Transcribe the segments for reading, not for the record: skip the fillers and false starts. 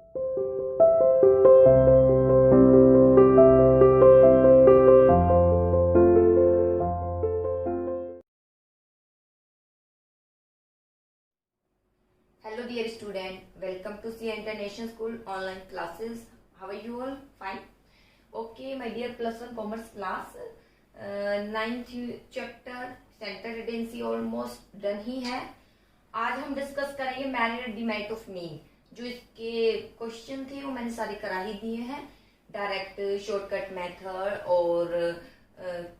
Hello dear student, welcome to CA International School online classes. How are you all? Fine. Okay, my dear plus one commerce class, 9th chapter centre tendency almost done ही है. आज हम discuss करेंगे merit demerit of mean. जो इसके question थे वो मैंने सारे करा ही दिए हैं. डायरेक्ट शॉर्टकट मेथड और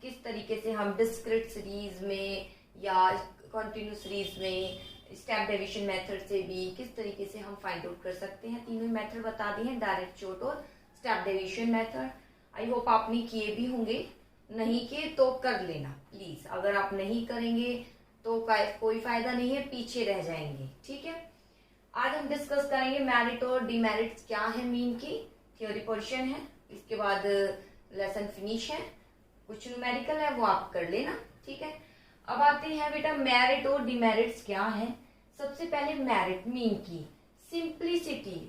किस तरीके से हम डिस्क्रीट सीरीज में या कंटिन्यू सीरीज में स्टेप डेविएशन मेथड से भी किस तरीके से हम फाइंड आउट कर सकते हैं. तीनों मेथड बता दिए हैं, डायरेक्ट शॉर्ट और step deviation method. I hope आपने किए भी होंगे. नहीं किए तो कर लेना प्लीज. अगर आप नहीं करेंगे तो कोई फायदा नहीं है, पीछे रह जाएंगे. ठीक है. आज हम डिस्कस करेंगे मेरिट और डिमेरिट क्या है मीन की. थ्योरी पोर्शन है, इसके बाद लेसन फिनिश है, कुछ न्यूमेरिकल है वो आप कर लेना. ठीक है. अब आते हैं बेटा मेरिट और डिमेरिट्स क्या है. सबसे पहले मेरिट मीन की सिंप्लिसिटी.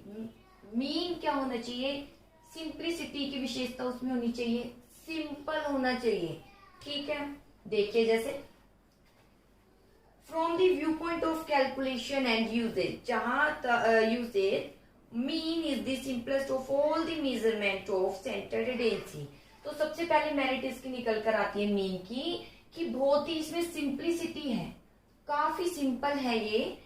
मीन क्या होना चाहिए? सिंप्लिसिटी की विशेषता उसमें होनी चाहिए, सिंपल होना चाहिए. ठीक है. देखिए जैसे from the view point of calculation and usages, जहां usages mean is the simplest of all the measurement of centre tendency. तो सबसे पहले मेरिट इसकी निकल कर आती है मीन की कि बहुत ही इसमें सिंप्लिसिटी है, काफी सिंपल है ये.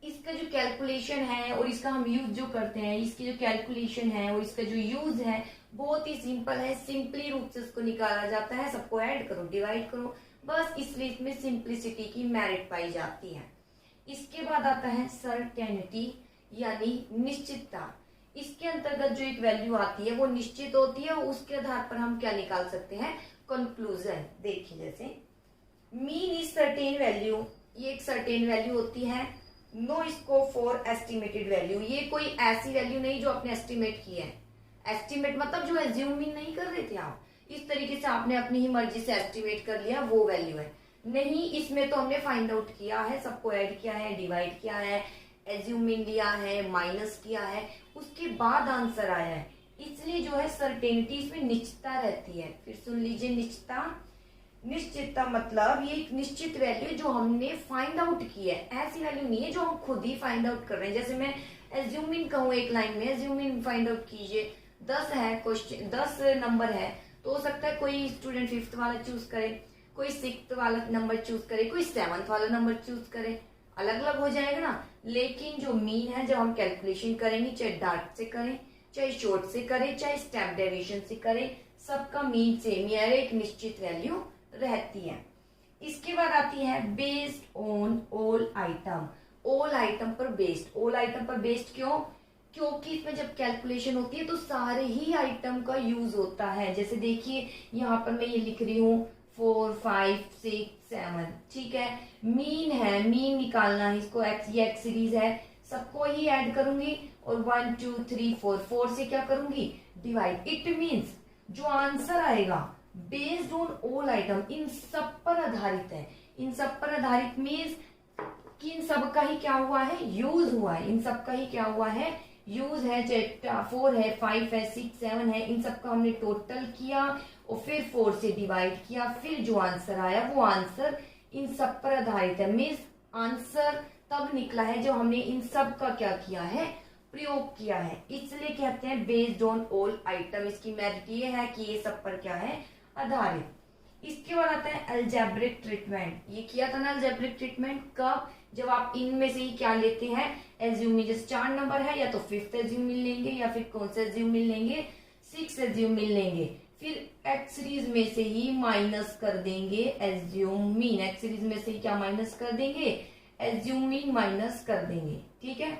इसका जो कैलकुलेशन है और इसका हम यूज जो करते हैं, इसकी जो कैलकुलेशन है और इसका जो यूज है बहुत ही सिंपल है. सिंपली रूप से इसको निकाला जाता है. सबको ऐड करो, डिवाइड करो, बस इसलिए इसमें सिंप्लिसिटी की मेरिट पाई जाती है. इसके बाद आता है सर्टेनिटी यानी निश्चितता. इसके अंतर्गत जो एक वैल्यू आती है वो निश्चित होती है. उसके आधार पर हम क्या निकाल सकते हैं? कंक्लूजन. देखिए जैसे मीन इज सर्टेन वैल्यू, ये एक सर्टेन वैल्यू होती है. No scope for estimated value, ये कोई ऐसी वैल्यू नहीं जो आपने एस्टिमेट की है. एस्टिमेट मतलब जो एज्यूम मीन नहीं कर रहे थे आप, इस तरीके से आपने अपनी ही मर्जी से एस्टिमेट कर लिया वो वैल्यू है. नहीं, इसमें तो हमने फाइंड आउट किया है, सबको ऐड किया है, डिवाइड किया है, एज्यूम मीन लिया है, माइनस किया है, उसके बाद आंसर आया है. इसलिए जो है सर्टेनिटी इसमें निश्चितता रहती है. फिर सुन लीजिए निश्चितता. निश्चितता मतलब ये एक निश्चित वैल्यू जो हमने फाइंड आउट की है. ऐसी वैल्यू नहीं है जो हम खुद ही फाइंड आउट कर रहे हैं. जैसे मैं एज्यूम मीन कहूँ एक लाइन में, एज्यूम मीन फाइंड आउट कीजिए. 10 है क्वेश्चन, 10 नंबर है, तो हो सकता है कोई स्टूडेंट 5th वाला चूज करे, कोई 6th वाला नंबर चूज करे, कोई 7th वाला नंबर चूज करे. अलग अलग हो जाएगा ना. लेकिन जो मीन है जब हम कैलकुलेशन करेंगे, चाहे डार्ट से करें, चाहे शॉर्ट से करें, चाहे स्टेप डेविएशन से करें, सबका मीन सेम है, एक निश्चित वैल्यू रहती है. इसके बाद आती है based on all item. All item पर बेस्ड. ऑल आइटम पर बेस्ड क्यों? क्योंकि इसमें जब कैलकुलेशन होती है तो सारे ही आइटम का यूज होता है. जैसे देखिए यहाँ पर मैं ये लिख रही हूँ 4, 5, 6, 7. ठीक है. मीन है, मीन निकालना है इसको. एक्स, ये एक्स सीरीज है, सबको ही ऐड करूंगी और 1, 2, 3, 4, 4 से क्या करूंगी? डिवाइड. इट मीन्स जो आंसर आएगा बेस्ड ऑन ऑल आइटम, इन सब पर आधारित है. इन सब पर आधारित मीन्स कि इन सब का ही क्या हुआ है? यूज हुआ है. इन सब का ही क्या हुआ है? यूज है. चाहे 4 है, 5 है, 6, 7 है, इन सब का हमने टोटल किया और फिर 4 से डिवाइड किया. फिर जो आंसर आया वो आंसर इन सब पर आधारित है. मीन्स आंसर तब निकला है जब हमने इन सब का क्या किया है? प्रयोग किया है. इसलिए कहते हैं बेस्ड ऑन ऑल आइटम. इसकी मेरिट ये है कि ये सब पर क्या है? आधारित. इसके बाद आता है अलजेब्रिक ट्रीटमेंट. ये किया था ना अलजेब्रिक ट्रीटमेंट कब? जब आप इनमें से ही क्या लेते हैं? Assume mean. जैसे 4 नंबर है या तो 5th एज्यूम मीन लेंगे या फिर कौन सा एज्यूम मीन लेंगे? 6 एज्यूम मीन लेंगे. फिर एक्स सीरीज में से ही माइनस कर देंगे एज्यूम मीन. एक्स सीरीज में से ही क्या माइनस कर देंगे? एज्यूम मीन माइनस कर देंगे. ठीक है.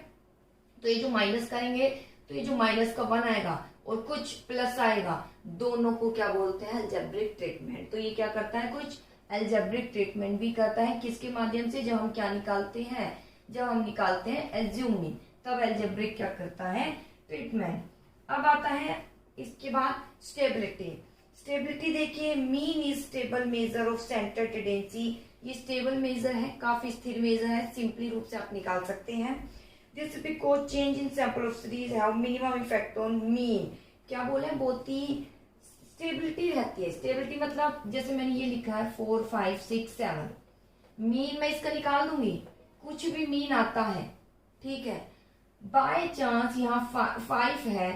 तो ये जो माइनस करेंगे तो ये जो माइनस का 1 आएगा और कुछ प्लस आएगा, दोनों को क्या बोलते हैं? Algebraic treatment. तो ये क्या करता है? कुछ अलजेब्रिक ट्रीटमेंट भी करता है. किसके माध्यम से? जब हम क्या निकालते हैं? जब हम निकालते हैं एज्यूम मीन, तब अलजेब्रिक क्या करता है? ट्रीटमेंट. अब आता है इसके बाद स्टेबिलिटी. स्टेबिलिटी देखिए mean is stable measure of centre tendency. ये स्टेबल मेजर है, काफी स्थिर मेजर है. सिंपली रूप से आप निकाल सकते हैं. This because change in sample of series have minimum effect on mean. क्या बोले, बहुत ही स्टेबिलिटी रहती है। स्टेबिलिटी मतलब जैसे मैंने ये लिखा है 4 5 6 7, मीन मैं इसका निकाल दूंगी, कुछ भी मीन आता है, ठीक है। बाय चांस यहाँ 5 है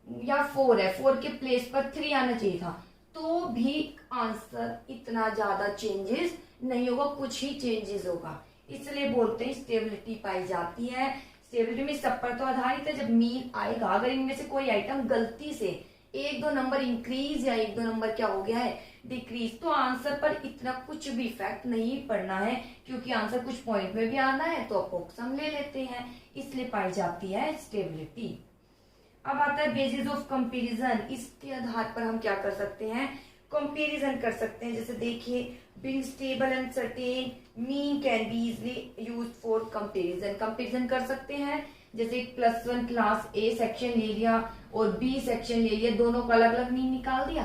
या 4 है, 4 के प्लेस पर 3 आना चाहिए था, तो भी आंसर इतना ज्यादा चेंजेस नहीं होगा, कुछ ही चेंजेस होगा। इसलिए बोलते हैं स्टेबिलिटी पाई जाती है। स्टेबिलिटी में सब पर तो आधारित है। जब मीन आएगा, अगर इनमें से कोई आइटम गलती से 1-2 नंबर इंक्रीज या 1-2 नंबर क्या हो गया है डिक्रीज, तो आंसर पर इतना कुछ भी इफेक्ट नहीं पड़ना है, क्योंकि आंसर कुछ पॉइंट में भी आना है तो अप्रोक्स हम ले लेते हैं, इसलिए पाई जाती है स्टेबिलिटी। अब आता है बेसिस ऑफ कंपैरिजन। इसके आधार पर हम क्या कर सकते हैं, कंपैरिजन कर सकते हैं। जैसे देखिए, being stable and certain, mean can be easily used for comparison. Comparison कर सकते हैं, जैसे +1 क्लास ए सेक्शन ले लिया और बी सेक्शन ले लिया, दोनों का अलग अलग मीन निकाल दिया,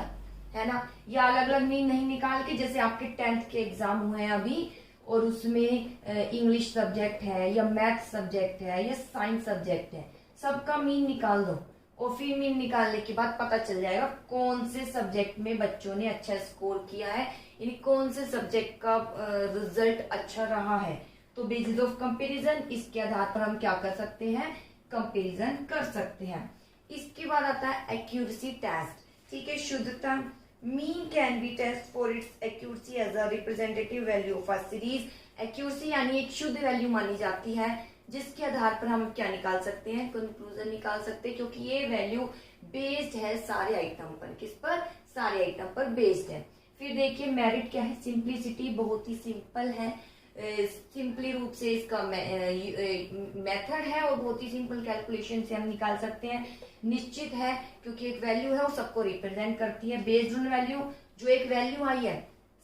है ना। या अलग अलग मीन नहीं निकाल के, जैसे आपके 10th के एग्जाम हुए हैं अभी, और उसमें इंग्लिश सब्जेक्ट है या मैथ सब्जेक्ट है या साइंस सब्जेक्ट है, सबका मीन निकाल दो, और फिर मीन निकालने के बाद पता चल जाएगा कौन से सब्जेक्ट में बच्चों ने अच्छा स्कोर किया है, यानी कौन से सब्जेक्ट का रिजल्ट अच्छा रहा है। तो बेसिस ऑफ कंपैरिजन, इसके आधार पर हम क्या कर सकते हैं, कंपैरिजन कर सकते हैं। इसके बाद आता है एक्यूरेसी टेस्ट, ठीक है, शुद्धता। Mean can be test for its accuracy as a representative value of a series. Accuracy यानी एक शुद्ध वैल्यू मानी जाती है, जिसके आधार पर हम क्या निकाल सकते हैं, कंक्लूजन निकाल सकते हैं, क्योंकि ये वैल्यू बेस्ड है सारे आइटम पर। किस पर, सारे आइटम पर बेस्ड है। फिर देखिए मेरिट क्या है, सिंप्लिसिटी, बहुत ही सिंपल है, सिंपली रूप से इसका मेथड है और बहुत ही सिंपल कैलकुलेशन से हम निकाल सकते हैं। निश्चित है, क्योंकि एक वैल्यू है वो सबको रिप्रेजेंट करती है। बेस्ड ऑन वैल्यू, जो एक वैल्यू आई है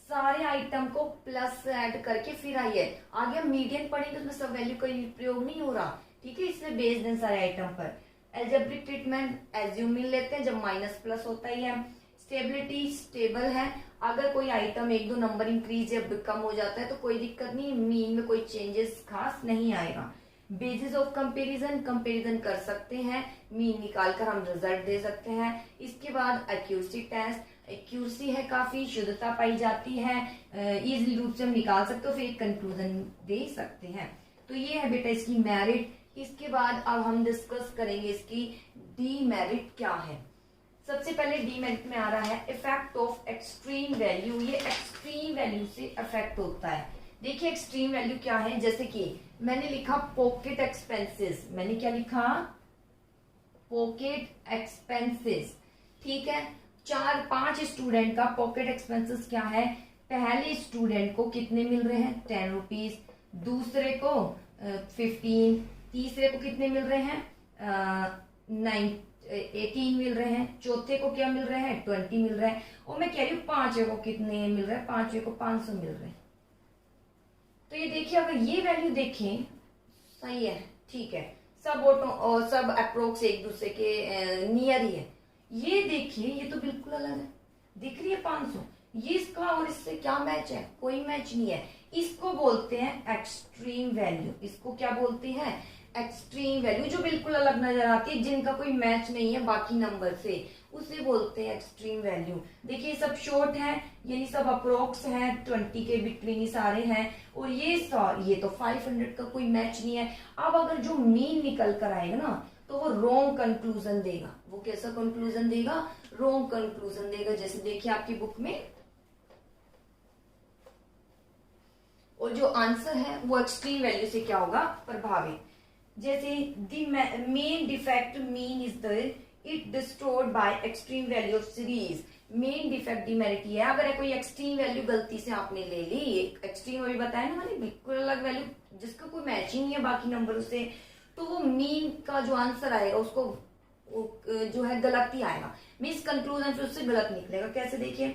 सारे आइटम को प्लस ऐड करके फिर आई है, आगे हम मीडियन पढ़ेंगे उसमें सब वैल्यू का प्रयोग नहीं हो रहा, ठीक है, इसलिए बेस्ड है सारे आइटम पर। एल्जेब्रिक ट्रीटमेंट, एज्यूम मिल लेते हैं जब माइनस प्लस होता ही है। स्टेबिलिटी, स्टेबल है, अगर कोई आइटम 1-2 नंबर इंक्रीज या कम हो जाता है तो कोई दिक्कत नहीं, मीन में कोई चेंजेस खास नहीं आएगा। बेसिस ऑफ कंपैरिजन, कंपैरिजन कर सकते हैं, मीन निकालकर हम रिजल्ट दे सकते हैं। इसके बाद एक्यूरेसी टेस्ट, एक्यूरेसी है काफी, शुद्धता पाई जाती है, इजीली रूप से हम निकाल सकते हो, फिर एक कंक्लूजन दे सकते हैं। तो ये है बेटा इसकी मेरिट। इसके बाद अब हम डिस्कस करेंगे इसकी डीमेरिट क्या है। सबसे पहले डीमेरिट में आ रहा है इफेक्ट ऑफ एक्सट्रीम वैल्यू। ये एक्सट्रीम वैल्यू से इफेक्ट होता है। देखिए एक्सट्रीम वैल्यू क्या है, जैसे कि मैंने लिखा पॉकेट एक्सपेंसेस, मैंने क्या लिखा, पॉकेट एक्सपेंसेस, ठीक है। 4-5 स्टूडेंट का पॉकेट एक्सपेंसेस क्या है, पहले स्टूडेंट को कितने मिल रहे हैं 10 रुपीज, दूसरे को 15, तीसरे को कितने मिल रहे हैं 18 मिल रहे हैं, चौथे को क्या मिल रहे हैं 20 मिल रहे हैं, और मैं कह रही हूँ पांचवे को कितने मिल रहे हैं, पांचवे को 500 मिल रहे हैं। तो ये देखिए अगर ये वैल्यू देखें सही है, ठीक है, सब अप्रोक्स एक दूसरे के नियर ही है। ये देखिए ये तो बिल्कुल अलग है, दिख रही है 500, ये इसका और इससे क्या मैच है, कोई मैच नहीं है। इसको बोलते हैं एक्सट्रीम वैल्यू। इसको क्या बोलते हैं, एक्सट्रीम वैल्यू, जो बिल्कुल अलग नजर आती है, जिनका कोई मैच नहीं है बाकी नंबर से, उसे बोलते हैं एक्सट्रीम वैल्यू। देखिए सब शॉर्ट है, यानी सब अप्रोक्स है, 20 के बिटवीन ही सारे हैं, और ये तो 500 का कोई मैच नहीं है। अब अगर जो मीन निकल कर आएगा ना तो वो रॉन्ग कंक्लूजन देगा। वो कैसा कंक्लूजन देगा, रॉन्ग कंक्लूजन देगा। जैसे देखिए आपकी बुक में, और जो आंसर है वो एक्सट्रीम वैल्यू से क्या होगा, प्रभावित। जैसे the main defect mean is the it distorted by extreme value of series. Main defect demerit है, अगर कोई एक्सट्रीम वैल्यू गलती से आपने ले ली, एक्सट्रीम अभी बताया ना मैंने, बिल्कुल अलग वैल्यू जिसका कोई मैचिंग नहीं है बाकी नंबरों से, तो वो मीन का जो आंसर आएगा उसको जो है गलत ही आएगा, मीन्स कंक्लूजन फिर उससे गलत निकलेगा। कैसे देखिए,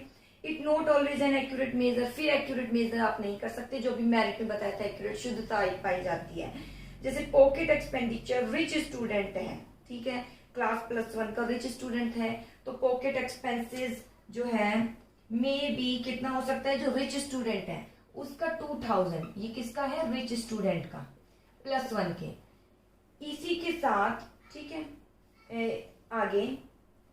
it not always an accurate measure, फिर एक्यूरेट मेजर आप नहीं कर सकते, जो भी मेरिट में बताया था एक्यूरेट शुद्धता पाई जाती है। जैसे पॉकेट एक्सपेंडिचर, रिच स्टूडेंट है, ठीक है, क्लास +1 का रिच स्टूडेंट है, तो पॉकेट एक्सपेंसेस जो है मे बी कितना हो सकता है, जो रिच स्टूडेंट है उसका 2000, ये किसका है, रिच स्टूडेंट का +1 के। इसी के साथ, ठीक है, आगे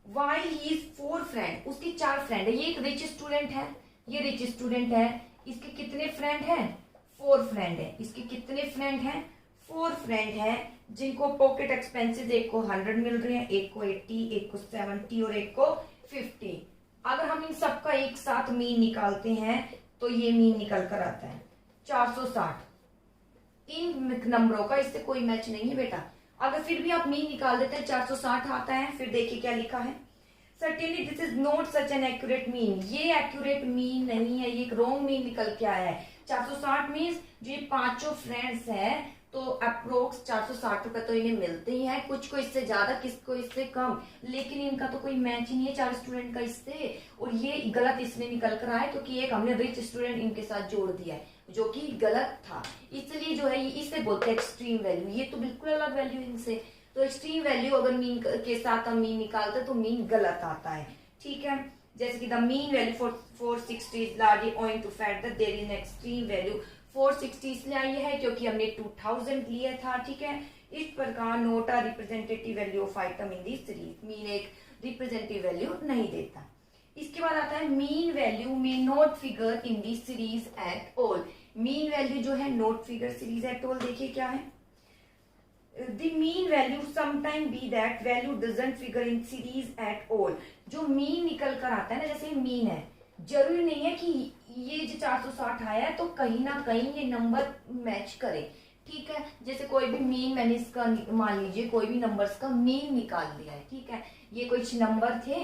while he is 4 फ्रेंड, उसके 4 फ्रेंड है। ये एक रिच स्टूडेंट है, ये रिच स्टूडेंट है, इसके कितने फ्रेंड हैं? 4 फ्रेंड है। इसके कितने फ्रेंड हैं? 4 फ्रेंड है, जिनको पॉकेट एक्सपेंसेस, एक को 100 मिल रहे हैं, एक को 80, एक को 70 और एक को 50। अगर हम इन सबका एक साथ मीन निकालते हैं तो ये मीन निकल कर आता है 460। इन नंबरों का इससे कोई मैच नहीं है बेटा। अगर फिर भी आप मीन निकाल देते हैं 460 आता है, फिर देखिए क्या लिखा है, certainly this is not such an accurate mean. ये एक्यूरेट मीन नहीं है, ये एक रॉन्ग मीन निकल के आया है। 460 मीन्स जो ये पांचों फ्रेंड्स हैं तो अप्रोक्स 460 रुपए तो इन्हें मिलते ही हैं, कुछ को इससे ज्यादा, किसको इससे कम, लेकिन इनका तो कोई मैच ही नहीं है 4 स्टूडेंट का इससे। और ये गलत इसलिए निकल कर आया क्योंकि एक हमने रिच स्टूडेंट इनके साथ जोड़ दिया है जो कि गलत था, इसलिए जो है इसे बोलते हैं एक्सट्रीम वैल्यू। ये तो बिल्कुल अलग वैल्यू इनसे, तो एक्सट्रीम वैल्यू अगर मीन के साथ हम मीन निकालते तो मीन गलत आता है, ठीक है। जैसे कि the mean value for 460 is largely owing to fact that there is an extreme value. 460 इसलिए आई है क्योंकि हमने 2000 लिया था, ठीक है। इस प्रकार note a representative value of item in this series. Mean एक रिप्रेजेंटेटिव वैल्यू नहीं देता। इसके बाद आता है mean value may not figure in this series at all. Mean value जो है not figure series at all, देखिए क्या है, the mean value sometime be that value doesn't figure in series at all। जो मीन निकल कर आता है ना, जैसे मीन है, जरूरी नहीं है कि ये जो 460 आया है तो कहीं ना कहीं ये नंबर मैच करे, ठीक है। जैसे कोई भी मीन, मैंने इसका मान लीजिए कोई भी नंबर्स का मीन निकाल लिया है, ठीक है। ये कुछ नंबर थे,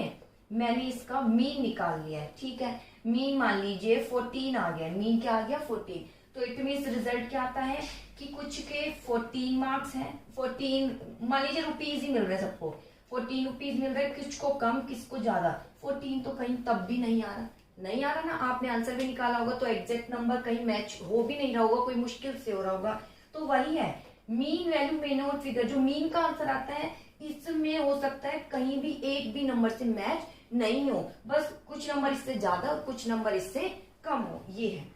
मैंने इसका मीन निकाल लिया है, ठीक है। मीन मान लीजिए 14 आ गया, मीन क्या आ गया 14, तो इट मीन्स रिजल्ट क्या आता है कि कुछ के 14 मार्क्स हैं, 14 मान लीजिए रुपीज ही मिल रहे हैं सबको, 14 रुपीज मिल रहे हैं, किसको कम किसको ज्यादा, 14 तो कहीं तब भी नहीं आ रहा ना। आपने आंसर भी निकाला होगा तो एग्जैक्ट नंबर कहीं मैच हो भी नहीं रहा होगा, कोई मुश्किल से हो रहा होगा। तो वही है mean value may not figure. जो मीन का आंसर आता है इसमें हो सकता है कहीं भी एक भी नंबर से मैच नहीं हो, बस कुछ नंबर इससे ज्यादा और कुछ नंबर इससे कम हो, ये है।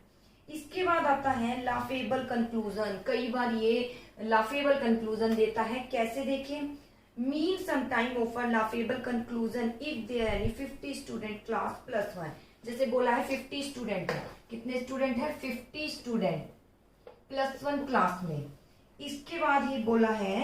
इसके बाद आता है लाफेबल कंक्लूजन। कई बार ये लाफेबल कंक्लूजन देता है, कैसे देखें, mean sometime offer laughable conclusion if there any 50 student class +1। जैसे बोला है 50 स्टूडेंट है, कितने स्टूडेंट है 50 स्टूडेंट +1 क्लास में। इसके बाद ये बोला है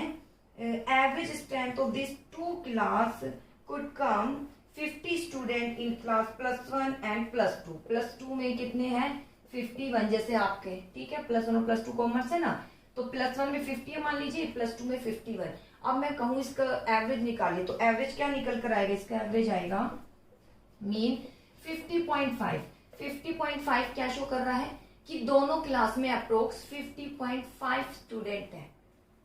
average strength of this 2 class could come 50 student in class +1 and +2। +2 में कितने हैं 51, जैसे आपके, ठीक है। +1 और +2 कॉमर्स है ना, तो +1 में 50 है मान लीजिए, +2 में 51। अब मैं कहूं इसका एवरेज निकालिए, तो एवरेज क्या निकल कर आएगा, इसका एवरेज आएगा मीन 50.5। 50.5 क्या शो कर रहा है कि दोनों क्लास में अप्रोक्स 50.5 स्टूडेंट है।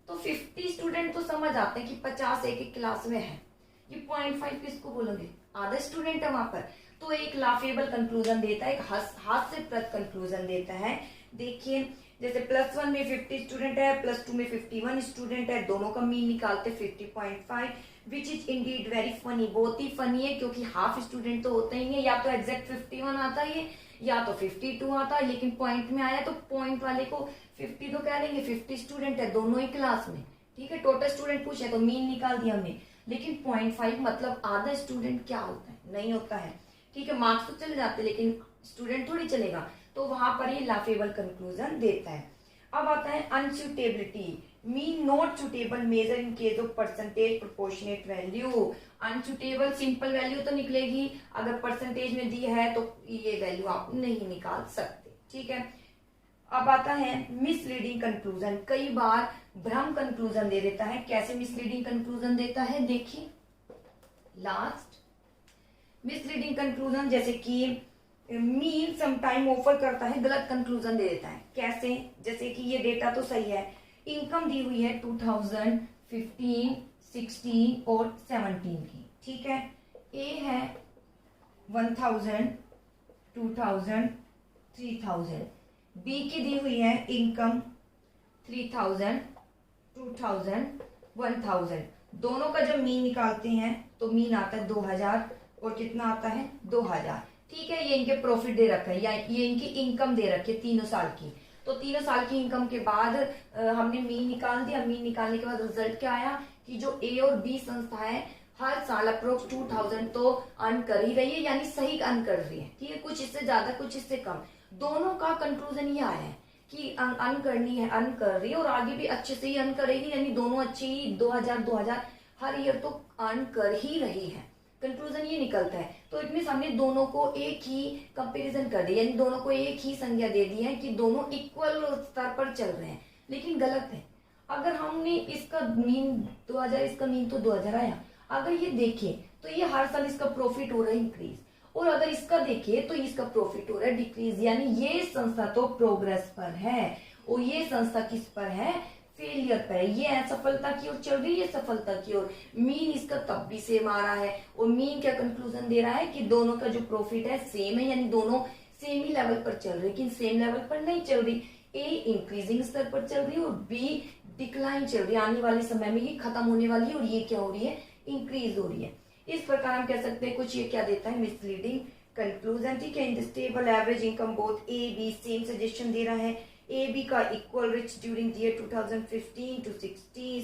तो 50 स्टूडेंट तो समझ आते हैं कि 50 एक क्लास में है, ये 0.5 किसको बोलोगे, आधा स्टूडेंट है वहां पर। तो एक लाफेबल कंक्लूजन देता है, एक हास्यप्रद कंक्लूजन देता है। देखिए जैसे +1 में 50 स्टूडेंट है, +2 में 51 स्टूडेंट है, दोनों का मीन निकालते 50.5, which is Indeed very funny. बहुत ही फनी है क्योंकि हाफ स्टूडेंट तो होते ही है, या तो एग्जैक्ट 51 आता है या तो 52 आता है, लेकिन पॉइंट में आया तो पॉइंट वाले को 50 तो कह देंगे, 50 स्टूडेंट है दोनों ही क्लास में, ठीक है। टोटल स्टूडेंट पूछे तो मीन निकाल दिया हमने, लेकिन 0.5 मतलब आधा स्टूडेंट क्या होता है, नहीं होता है, ठीक है। मार्क्स तो चले जाते लेकिन स्टूडेंट थोड़ी चलेगा, तो वहां पर ये लाफेबल कंक्लूजन देता है। अब आता है unsuitability. Mean not suitable measure in case of percentage proportionate value. Unsuitable simple value तो निकलेगी, अगर परसेंटेज में दी है तो ये वैल्यू आप नहीं निकाल सकते, ठीक है। अब आता है मिसलीडिंग कंक्लूजन। कई बार भ्रम कंक्लूजन दे देता है। कैसे मिसलीडिंग कंक्लूजन देता है, देखिए लास्ट मिसलीडिंग कंक्लूजन, जैसे कि मीन समटाइम ऑफर करता है गलत कंक्लूजन दे देता है। कैसे, जैसे कि ये डेटा तो सही है, इनकम दी हुई है 2015, 16 और 17 की, ठीक है। ए है 1000, 2000, 3000। बी की दी हुई है इनकम 3000, 2000, 1000। दोनों का जब मीन निकालते हैं तो मीन आता है 2000 और कितना आता है 2000, ठीक है। ये इनके प्रॉफिट दे रखा है या ये इनकी इनकम दे रखी है तीनों साल की, तो 3 साल की इनकम के बाद हमने मीन निकाल दिया। मीन निकालने के बाद रिजल्ट क्या आया कि जो ए और बी संस्था है हर साल अप्रोक्स 2000 तो अर्न कर ही रही है, यानी सही अर्न कर रही है, ठीक है, कुछ इससे ज्यादा कुछ इससे कम। दोनों का कंक्लूजन ये आया है कि अर्न करनी है, अर्न कर रही है और आगे भी अच्छे से ही अर्न करेगी, यानी दोनों अच्छे ही 2000 हर ईयर तो अर्न कर ही रही है। कंक्लूजन ये निकलता है। तो इतने हमने दोनों को एक ही कंपैरिजन कर दिया, यानी दोनों को एक ही संज्ञा दे दी है कि दोनों इक्वल स्तर पर चल रहे हैं, लेकिन गलत है। अगर हमने इसका मीन 2000, इसका मीन तो 2000 आया, अगर ये देखें तो ये हर साल इसका प्रॉफिट हो रहा है इंक्रीज, और अगर इसका देखें तो इसका प्रॉफिट हो रहा है डिक्रीज, यानी ये संस्था तो प्रोग्रेस पर है और ये संस्था किस पर है, फेलियर पर है। ये असफलता की ओर चल रही है, सफलता की ओर। मीन इसका तब भी सेम आ रहा है और मीन क्या कंक्लूजन दे रहा है कि दोनों का जो प्रॉफिट है सेम है, यानी दोनों सेम ही लेवल पर चल रही, लेकिन सेम लेवल पर नहीं चल रही। ए इंक्रीजिंग स्तर पर चल रही है और बी डिक्लाइन चल रही है, आने वाले समय में ये खत्म होने वाली है और ये क्या हो रही है, इंक्रीज हो रही है। इस प्रकार हम कह सकते हैं कुछ ये क्या देता है, मिसलीडिंग कंक्लूजन, ठीक है। In this table average income both A B same suggestion दे रहा है। ए बी का equal rich during year 2015 to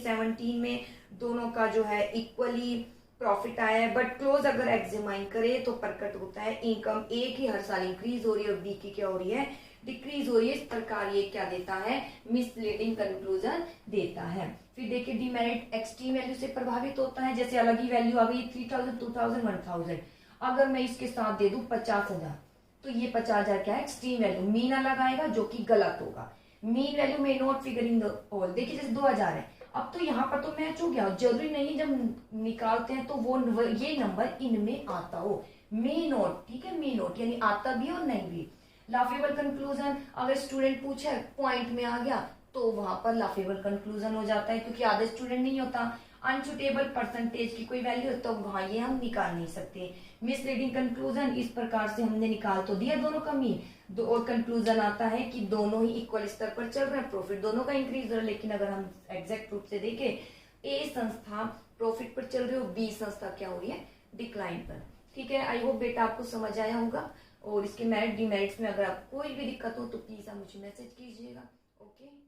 17 में दोनों का जो है इक्वली प्रॉफिट आया है, बट क्लोज अगर एग्जामाइन करे तो प्रकट होता है इनकम ए की हर साल इंक्रीज हो रही है और बी की क्या हो रही है, डिक्रीज हो रही है। इस प्रकार ये क्या देता है, मिसलीडिंग कंक्लूजन देता है। फिर देखिए डीमेरिट एक्सट्रीम वैल्यू से प्रभावित होता है, जैसे अलग ही वैल्यू आ गई 3000, 2000, 1000, अगर मैं इसके साथ दे दूं 50,000 तो ये 50,000 क्या है, एक्सट्रीम वैल्यू। मीन अलग आएगा जो कि गलत होगा। मीन वैल्यू में नॉट फिगरिंग द ऑल। देखिए जैसे 2000 है, अब तो यहाँ पर तो मैच हो गया, जरूरी नहीं जब निकालते हैं तो वो ये नंबर इनमें आता हो, मे नॉट, ठीक है, मे नॉट यानी आता भी और नहीं भी। लाफेबल कंक्लूजन, अगर स्टूडेंट पूछे पॉइंट में आ गया तो वहां पर लाफेबल कंक्लूजन हो जाता है, क्योंकि आधा स्टूडेंट नहीं होता। अनसुटेबल परसेंटेज की कोई वैल्यू है तो वहां ये हम निकाल नहीं सकते। मिसलीडिंग कंक्लूजन, इस प्रकार से हमने निकाल तो दिया दोनों का मीन, और कंक्लूजन आता है कि दोनों ही इक्वल स्तर पर चल रहे हैं, प्रॉफिट दोनों का इंक्रीज हो रहा है। लेकिन अगर हम एग्जैक्ट रूप से देखें, ए संस्था प्रॉफिट पर चल रही है, बी संस्था क्या हो रही है, डिक्लाइन पर, ठीक है। आई होप बेटा आपको समझ आया होगा, और इसके मेरिट डिमेरिट्स में अगर आपको कोई भी दिक्कत हो तो प्लीज आप मुझे मैसेज कीजिएगा। ओके।